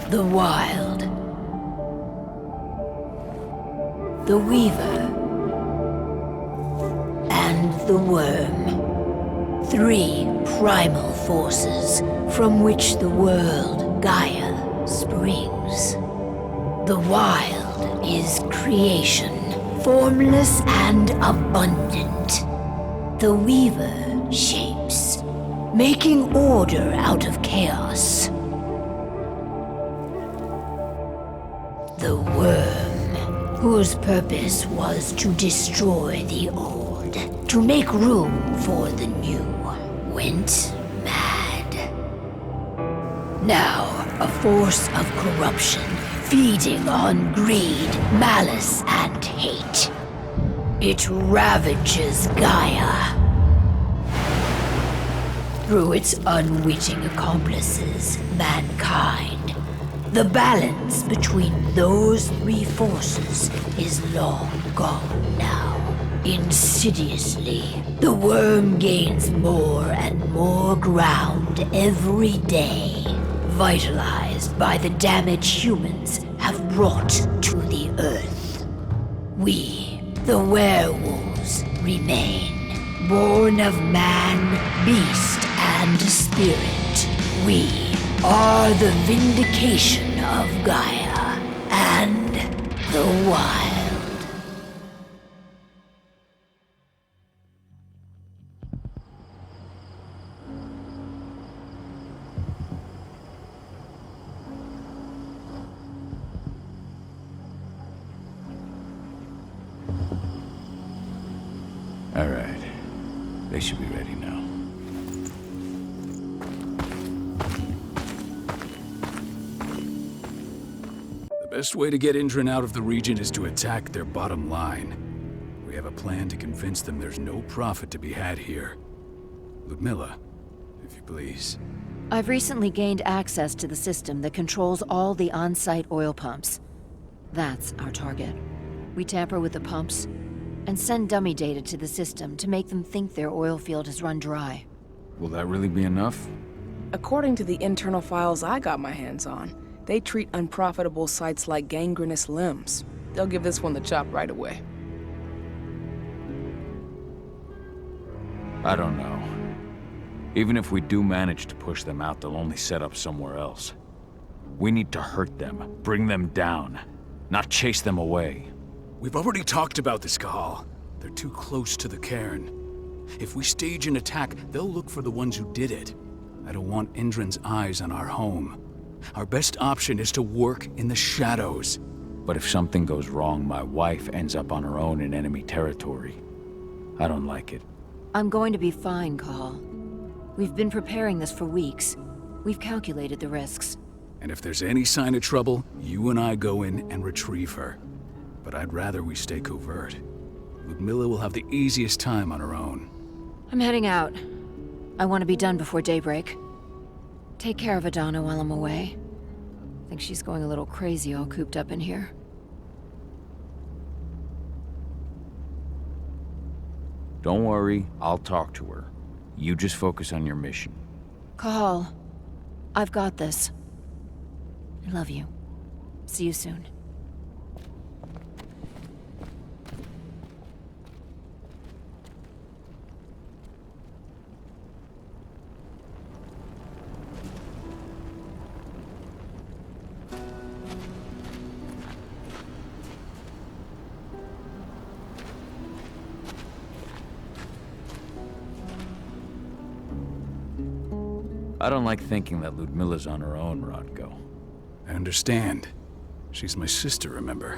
The Wild. The Weaver. And the Worm. 3 primal forces from which the world, Gaia, springs. The Wild is creation, formless and abundant. The Weaver shapes, making order out of chaos. The Worm, whose purpose was to destroy the old, to make room for the new, went mad. Now, a force of corruption, feeding on greed, malice, and hate. It ravages Gaia. Through its unwitting accomplices, mankind, the balance between those 3 forces is long gone now. Insidiously, the Worm gains more and more ground every day, vitalized by the damage humans have brought to the Earth. We, the werewolves, remain, born of man, beast, and spirit. We are the vindication of Gaia and the Wild. All right. They should be ready now. The best way to get Indran out of the region is to attack their bottom line. We have a plan to convince them there's no profit to be had here. Ludmilla, if you please. I've recently gained access to the system that controls all the on-site oil pumps. That's our target. We tamper with the pumps and send dummy data to the system to make them think their oil field has run dry. Will that really be enough? According to the internal files I got my hands on, they treat unprofitable sites like gangrenous limbs. They'll give this one the chop right away. I don't know. Even if we do manage to push them out, they'll only set up somewhere else. We need to hurt them, bring them down, not chase them away. We've already talked about this, Kahal. They're too close to the cairn. If we stage an attack, they'll look for the ones who did it. I don't want Indran's eyes on our home. Our best option is to work in the shadows. But if something goes wrong, my wife ends up on her own in enemy territory. I don't like it. I'm going to be fine, Kahal. We've been preparing this for weeks. We've calculated the risks. And if there's any sign of trouble, you and I go in and retrieve her. But I'd rather we stay covert. Ludmilla will have the easiest time on her own. I'm heading out. I want to be done before daybreak. Take care of Adana while I'm away. I think she's going a little crazy all cooped up in here. Don't worry, I'll talk to her. You just focus on your mission. Kahal, I've got this. I love you. See you soon. I don't like thinking that Ludmilla's on her own, Rodko. I understand. She's my sister, remember?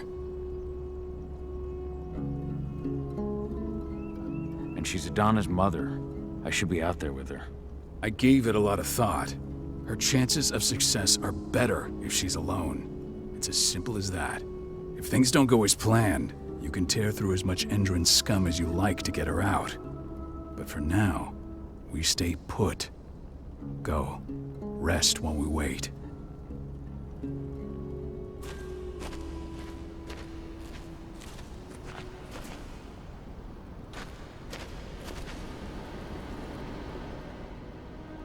And she's Adana's mother. I should be out there with her. I gave it a lot of thought. Her chances of success are better if she's alone. It's as simple as that. If things don't go as planned, you can tear through as much Endron scum as you like to get her out. But for now, we stay put. Go. Rest while we wait.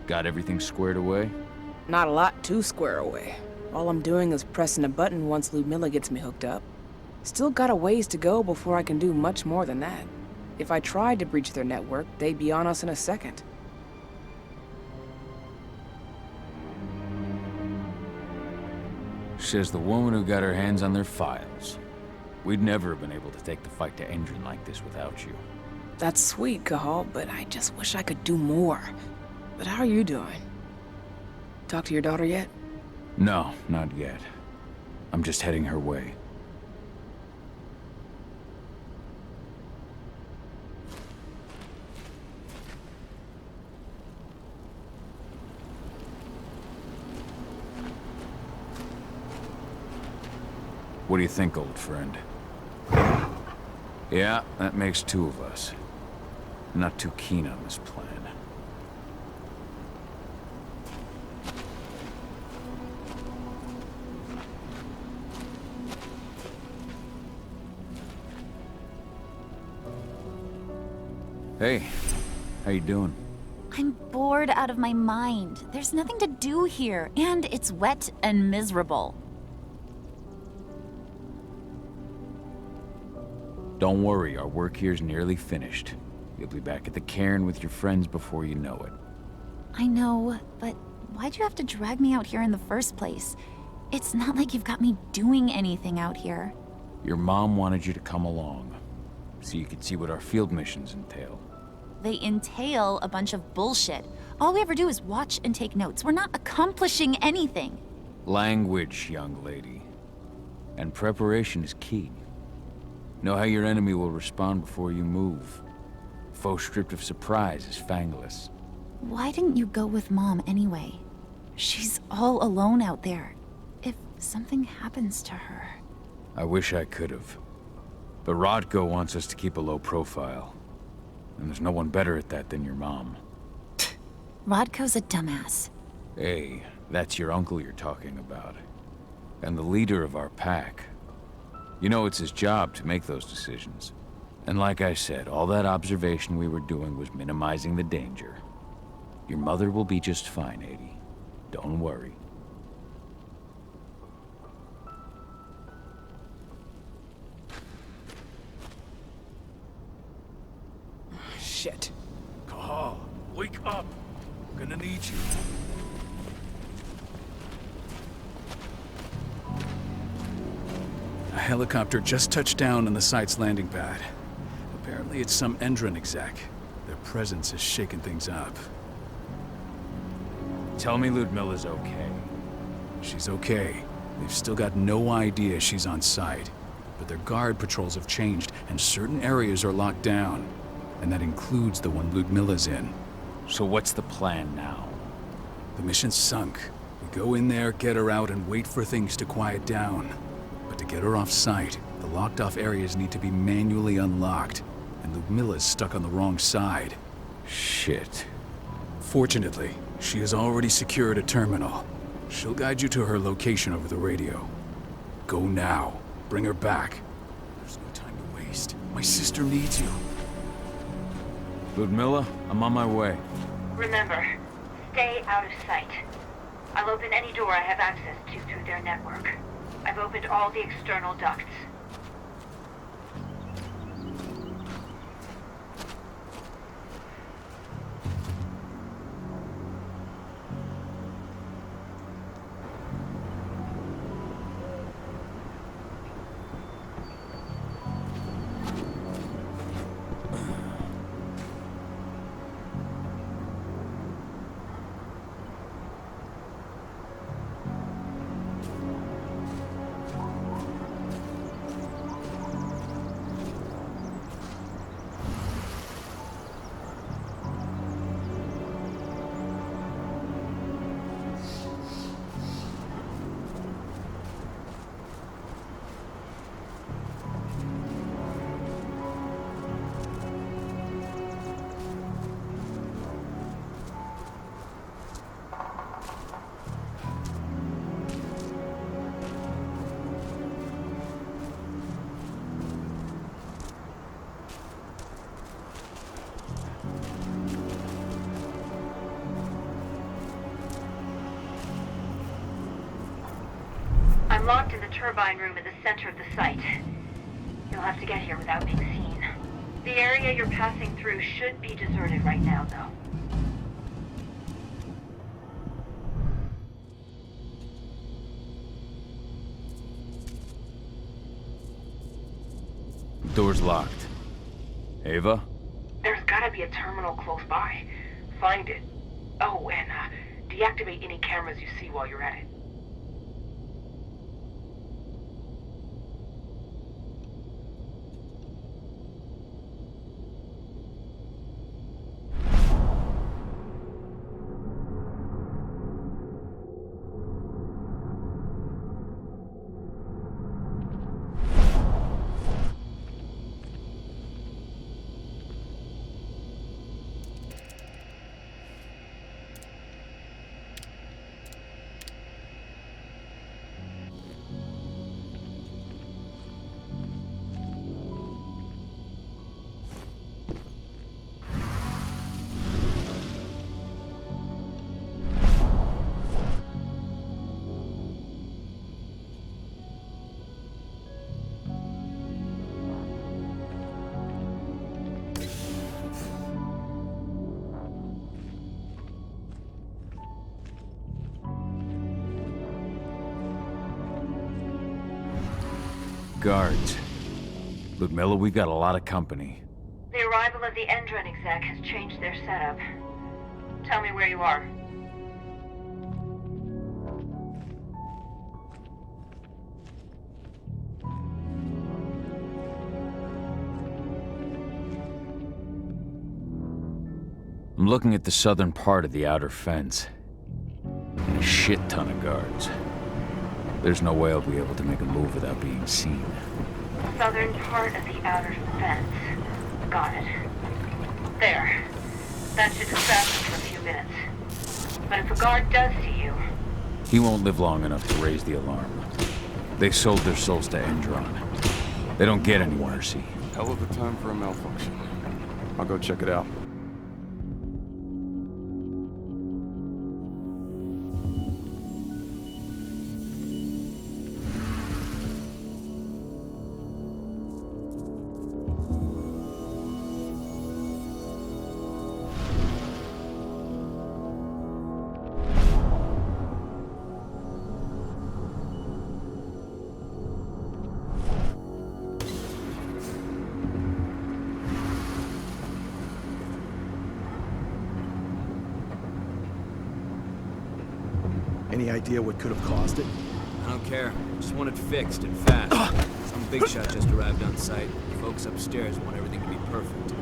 Got everything squared away? Not a lot to square away. All I'm doing is pressing a button once Ludmilla gets me hooked up. Still got a ways to go before I can do much more than that. If I tried to breach their network, they'd be on us in a second. Says the woman who got her hands on their files. We'd never have been able to take the fight to Endron like this without you. That's sweet, Cahal, but I just wish I could do more. But how are you doing? Talk to your daughter yet? No, not yet. I'm just heading her way. What do you think, old friend? Yeah, that makes two of us. Not too keen on this plan. Hey, how you doing? I'm bored out of my mind. There's nothing to do here, and it's wet and miserable. Don't worry, our work here's nearly finished. You'll be back at the cairn with your friends before you know it. I know, but why'd you have to drag me out here in the first place? It's not like you've got me doing anything out here. Your mom wanted you to come along, so you could see what our field missions entail. They entail a bunch of bullshit. All we ever do is watch and take notes. We're not accomplishing anything. Language, young lady. And preparation is key. Know how your enemy will respond before you move. Foe stripped of surprise is fangless. Why didn't you go with Mom anyway? She's all alone out there. If something happens to her... I wish I could have. But Rodko wants us to keep a low profile. And there's no one better at that than your mom. Rodko's a dumbass. Hey, that's your uncle you're talking about. And the leader of our pack. You know it's his job to make those decisions. And like I said, all that observation we were doing was minimizing the danger. Your mother will be just fine, Adie. Don't worry. Shit. Cahal, wake up. I'm gonna need you. A helicopter just touched down on the site's landing pad. Apparently it's some Endron exec. Their presence has shaken things up. Tell me Ludmilla's okay. She's okay. They've still got no idea she's on site. But their guard patrols have changed, and certain areas are locked down. And that includes the one Ludmilla's in. So what's the plan now? The mission's sunk. We go in there, get her out, and wait for things to quiet down. But to get her off site, the locked-off areas need to be manually unlocked. And Ludmilla's stuck on the wrong side. Shit. Fortunately, she has already secured a terminal. She'll guide you to her location over the radio. Go now. Bring her back. There's no time to waste. My sister needs you. Ludmilla, I'm on my way. Remember, stay out of sight. I'll open any door I have access to through their network. I've opened all the external ducts. I'm locked in the turbine room in the center of the site. You'll have to get here without being seen. The area you're passing through should be deserted right now, though. Door's locked. Ava? There's gotta be a terminal close by. Find it. Oh, and deactivate any cameras you see while you're at it. Guards. Ludmilla, we got a lot of company. The arrival of the Endron exec has changed their setup. Tell me where you are. I'm looking at the southern part of the outer fence. And a shit ton of guards. There's no way I'll be able to make a move without being seen. Southern part of the outer fence. Got it. There. That should distract them for a few minutes. But if a guard does see you... He won't live long enough to raise the alarm. They sold their souls to Endron. They don't get any mercy. Hell of a time for a malfunction. I'll go check it out. Any idea what could have caused it? I don't care. Just want it fixed and fast. Some big shot just arrived on site. The folks upstairs want everything to be perfect.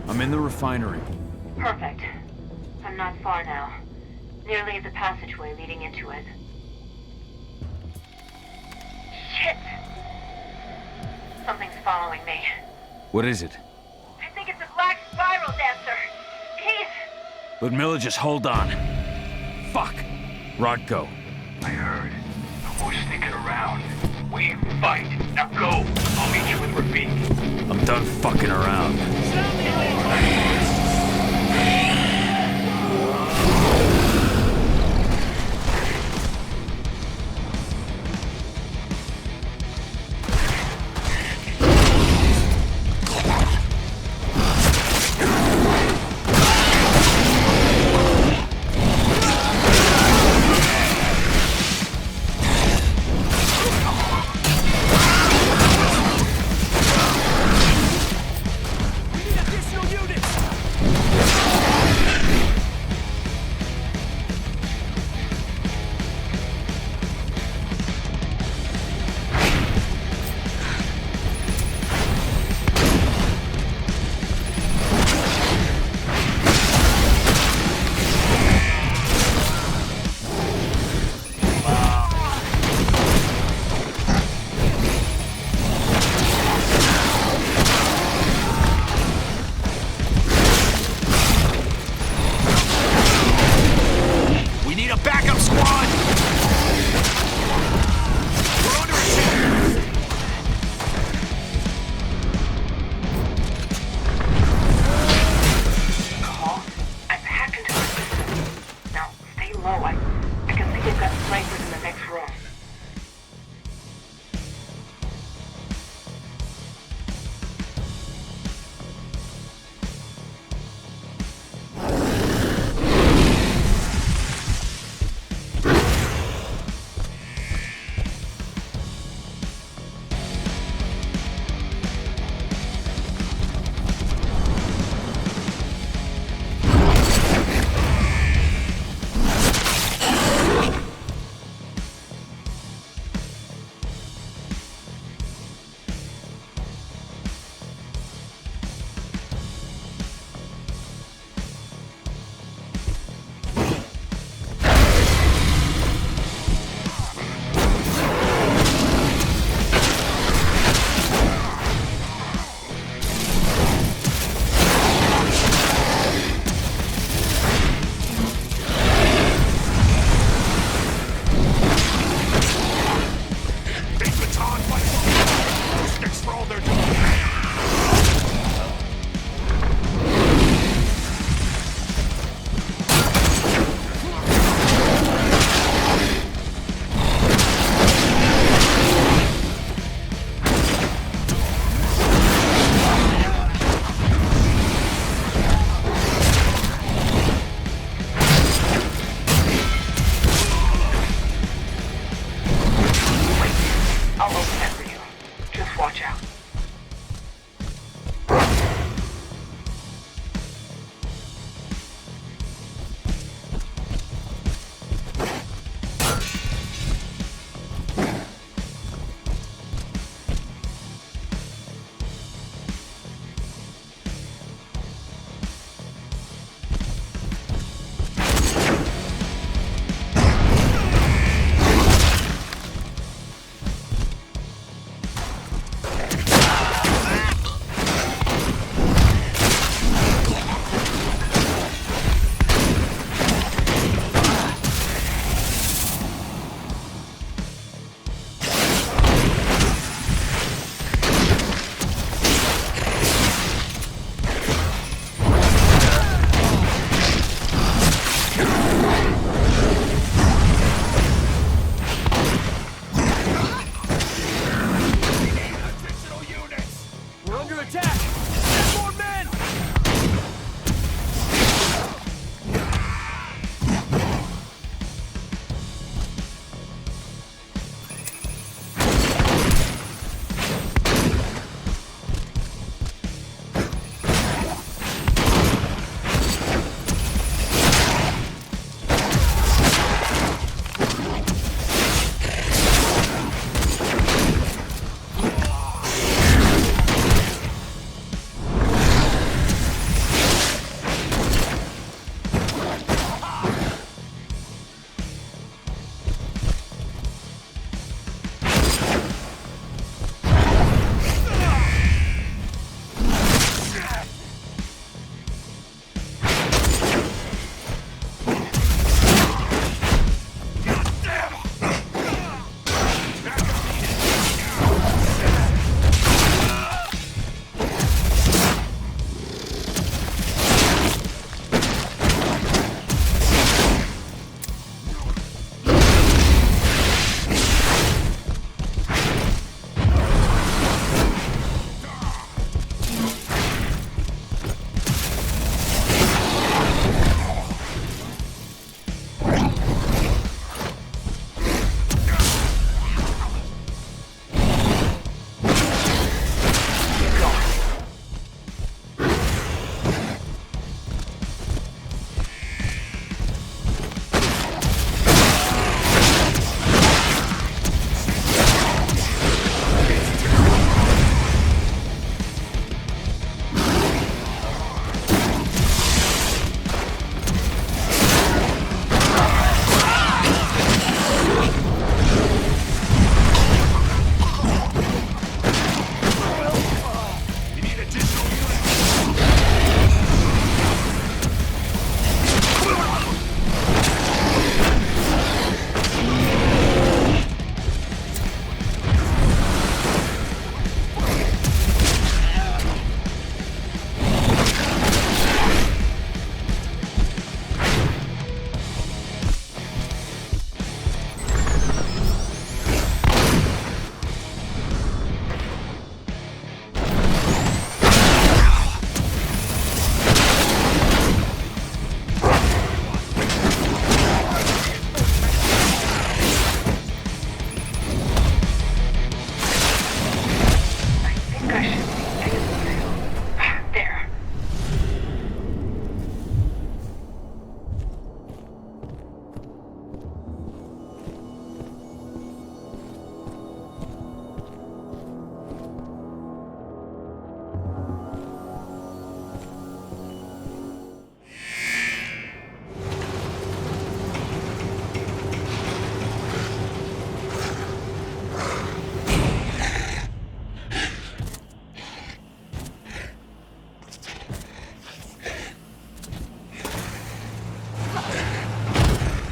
I'm in the refinery. Perfect. I'm not far now. Nearly at the passageway leading into it. Shit! Something's following me. What is it? I think it's a black spiral dancer. He's... Ludmilla, just hold on. Fuck. Rodko. I heard. The boy's sneaking around. We fight. Now go. I'll meet you with Rafik. I'm done fucking around.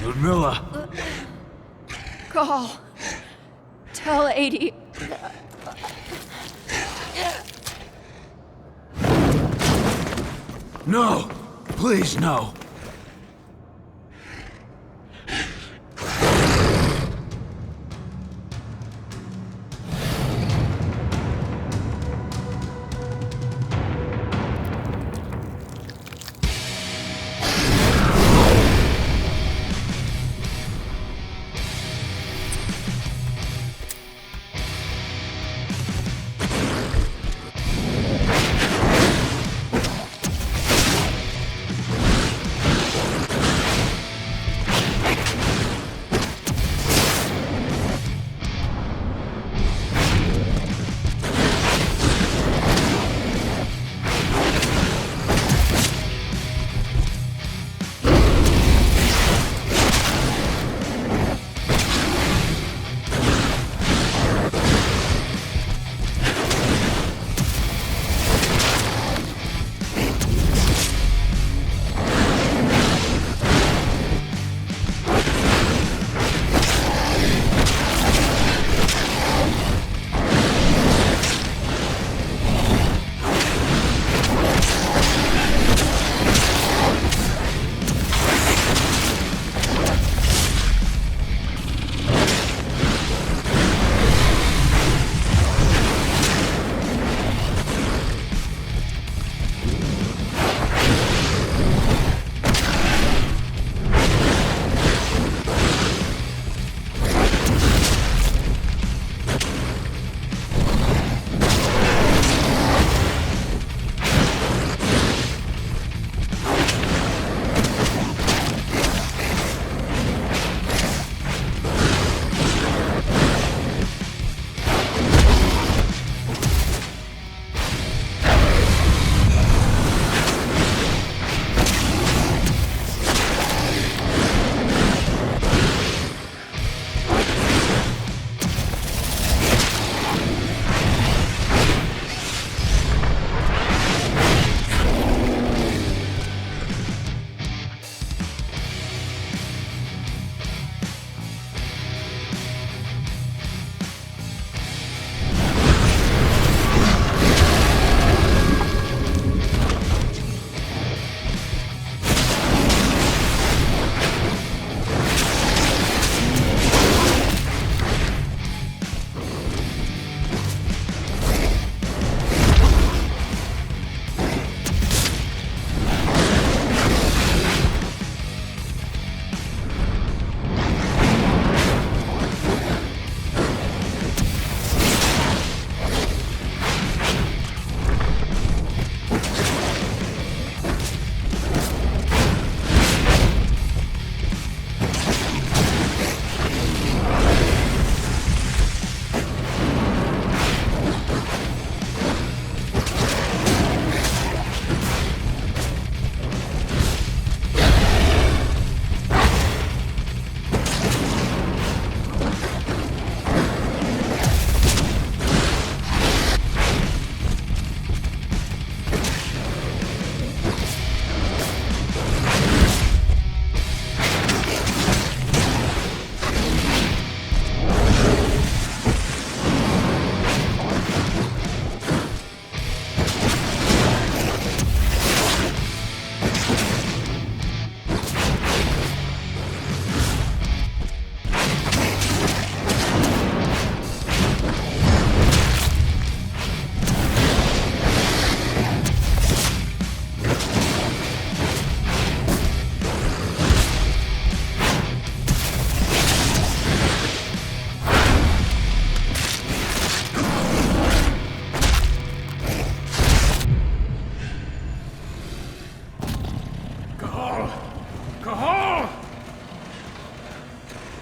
Ludmilla! Call. Tell 80. No! Please, no!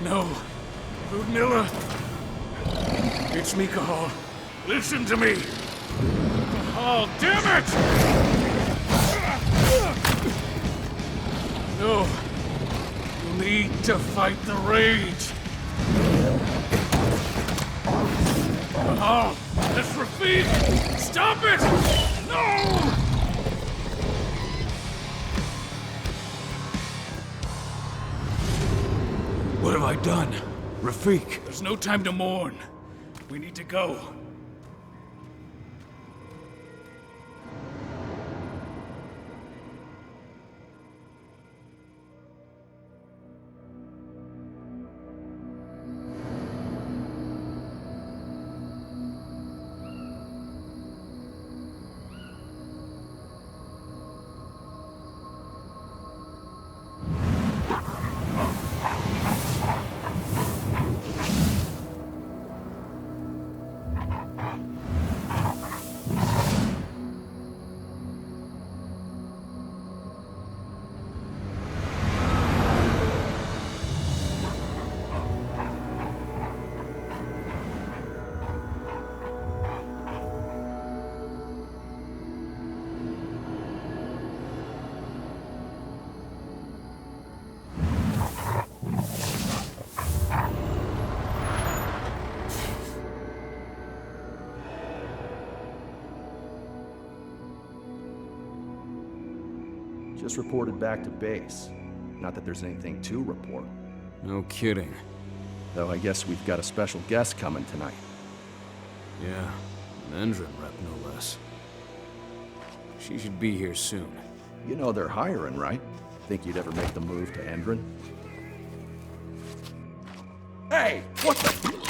No. Ludmilla. It's me, Cahal. Listen to me. Cahal, damn it! No. You need to fight the rage. Cahal, that's Rafik! Stop it! No! What have I done? Rafik! There's no time to mourn. We need to go. Just reported back to base. Not that there's anything to report. No kidding. Though I guess we've got a special guest coming tonight. Yeah, an Endron rep no less. She should be here soon. You know they're hiring, right? Think you'd ever make the move to Endron? Hey! What the...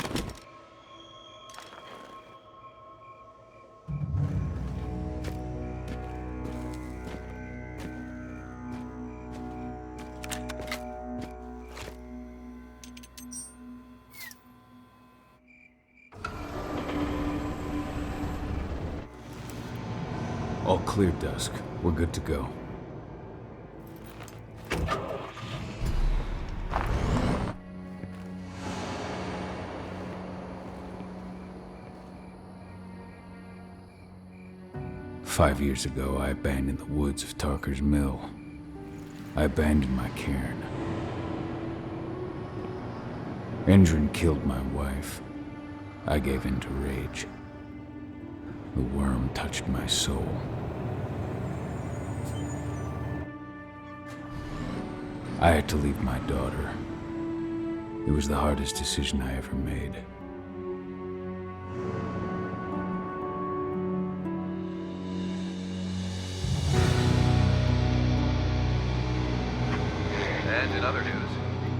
All clear, Dusk. We're good to go. "5 years ago, I abandoned the woods of Tarker's Mill. I abandoned my cairn. Endron killed my wife. I gave in to rage. The worm touched my soul. I had to leave my daughter. It was the hardest decision I ever made. And in other news,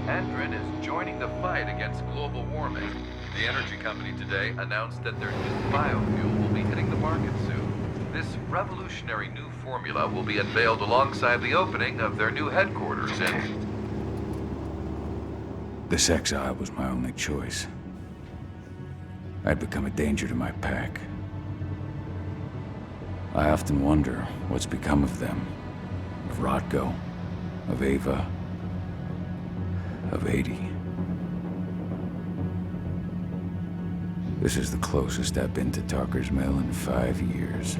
Endron is joining the fight against global warming. The energy company today announced that their new biofuel will be hitting the market soon. This revolutionary new formula will be unveiled alongside the opening of their new headquarters in... This exile was my only choice. I'd become a danger to my pack. I often wonder what's become of them. Of Rotko, of Ava, of 80. This is the closest I've been to Tarker's Mill in 5 years.